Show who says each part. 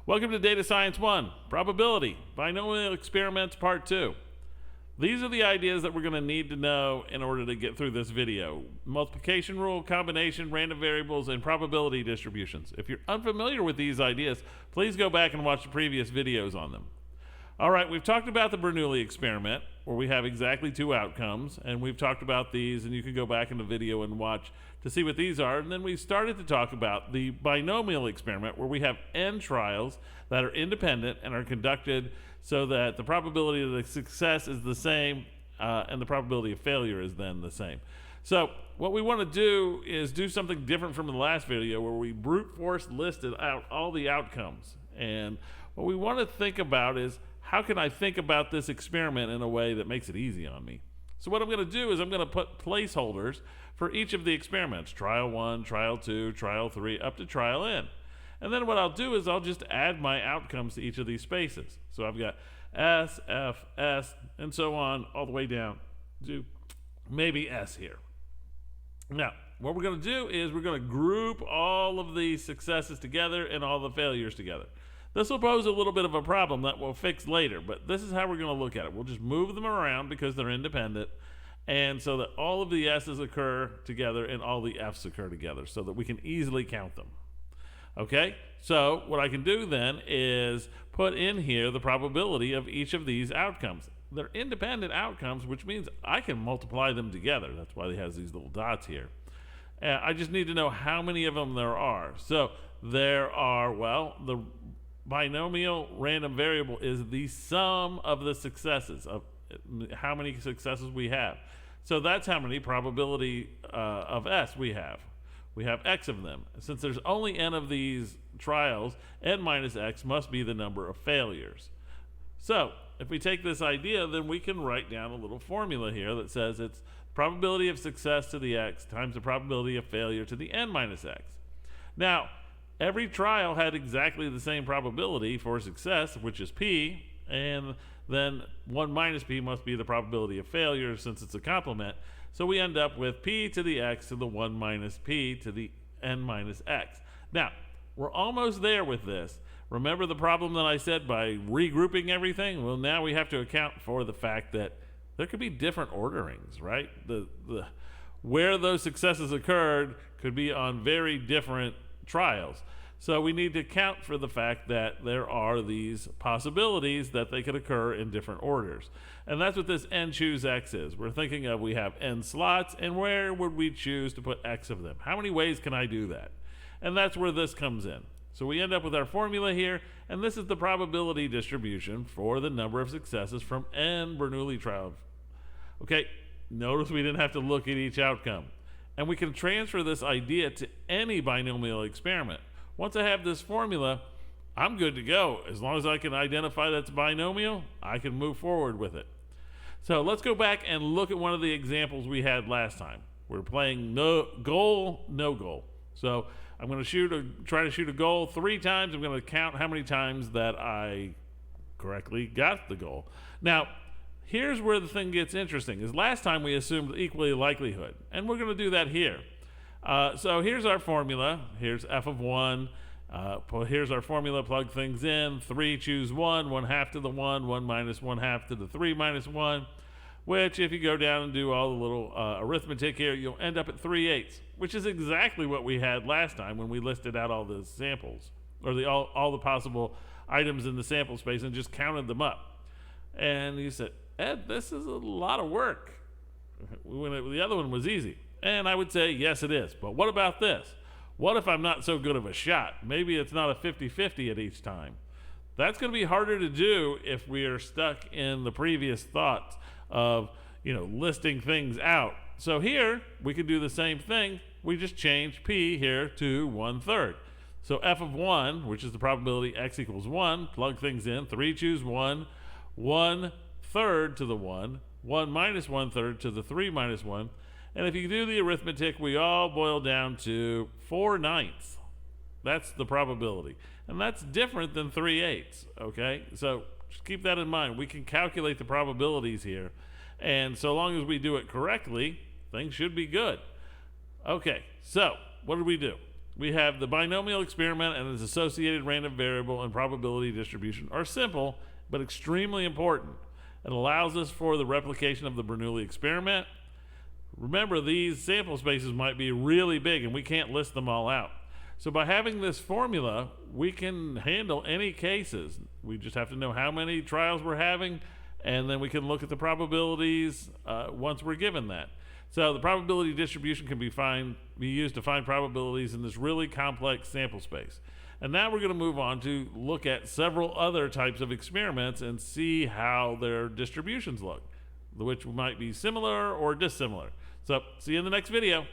Speaker 1: Welcome to Data Science 1, Probability, Binomial Experiments Part 2. These are the ideas that we're going to need to know in order to get through this video. Multiplication rule, combination, random variables, and probability distributions. If you're unfamiliar with these ideas, please go back and watch the previous videos on them. All right, we've talked about the Bernoulli experiment, where we have exactly two outcomes, and we've talked about these, and you can go back in the video and watch to see what these are. And then we started to talk about the binomial experiment, where we have n trials that are independent and are conducted so that the probability of the success is the same, and the probability of failure is then the same. So what we want to do is do something different from the last video, where we brute force listed out all the outcomes. And what we want to think about is, how can I think about this experiment in a way that makes it easy on me? So what I'm going to do is I'm going to put placeholders for each of the experiments, trial 1, trial 2, trial 3, up to trial n. And then what I'll do is I'll just add my outcomes to each of these spaces. So I've got S, F, S, and so on, all the way down to maybe S here. Now, what we're going to do is we're going to group all of the successes together and all the failures together. This will pose a little bit of a problem that we'll fix later, but this is how we're going to look at it. We'll just move them around because they're independent, and so that all of the S's occur together and all the F's occur together so that we can easily count them. Okay, so what I can do then is put in here the probability of each of these outcomes. They're independent outcomes, which means I can multiply them together. That's why it has these little dots here. I just need to know how many of them there are. So there are, well, the binomial random variable is the sum of the successes, of how many successes we have. So that's how many probability of S we have. We have X of them. Since there's only n of these trials, n minus X must be the number of failures. So if we take this idea, then we can write down a little formula here that says it's probability of success to the X times the probability of failure to the n minus X. Now, every trial had exactly the same probability for success, which is P, and then 1 minus P must be the probability of failure since it's a complement. So we end up with P to the X to the 1 minus P to the n minus X. Now, we're almost there with this. Remember the problem that I said by regrouping everything? Well, now we have to account for the fact that there could be different orderings, right? Where those successes occurred could be on very different trials. So we need to account for the fact that there are these possibilities that they could occur in different orders. And that's what this n choose X is. We're thinking of, we have n slots, and where would we choose to put X of them? How many ways can I do that? And that's where this comes in. So we end up with our formula here, and this is the probability distribution for the number of successes from n Bernoulli trials. Okay, notice we didn't have to look at each outcome. And we can transfer this idea to any binomial experiment. Once I have this formula, I'm good to go. As long as I can identify that's binomial, I can move forward with it. So let's go back and look at one of the examples we had last time. We're playing no goal, no goal. So I'm going to try to shoot a goal 3 times. I'm going to count how many times that I correctly got the goal. Now, here's where the thing gets interesting, is last time we assumed equally likelihood, and we're going to do that here. So here's our formula. Here's f of 1. Here's our formula, plug things in. 3 choose 1, 1/2 to the 1, 1 minus 1/2 to the 3 minus 1, which if you go down and do all the little arithmetic here, you'll end up at 3/8, which is exactly what we had last time when we listed out all the samples, or all the possible items in the sample space and just counted them up. And you said, Ed, this is a lot of work. The other one was easy. And I would say, yes, it is. But what about this? What if I'm not so good of a shot? Maybe it's not a 50-50 at each time. That's going to be harder to do if we are stuck in the previous thoughts of, listing things out. So here, we could do the same thing. We just change P here to 1/3. So f of 1, which is the probability X equals 1, plug things in. 3 choose 1, 1/3 to the 1, 1 minus 1/3 to the 3 minus 1. And if you do the arithmetic, we all boil down to 4/9. That's the probability. And that's different than 3/8, okay? So just keep that in mind. We can calculate the probabilities here. And so long as we do it correctly, things should be good. Okay, so what did we do? we have the binomial experiment and its associated random variable and probability distribution are simple but extremely important. It allows us for the replication of the Bernoulli experiment. Remember, these sample spaces might be really big and we can't list them all out. So by having this formula, we can handle any cases. We just have to know how many trials we're having, and then we can look at the probabilities once we're given that. So the probability distribution can be used to find probabilities in this really complex sample space. And now we're going to move on to look at several other types of experiments and see how their distributions look, which might be similar or dissimilar. So see you in the next video.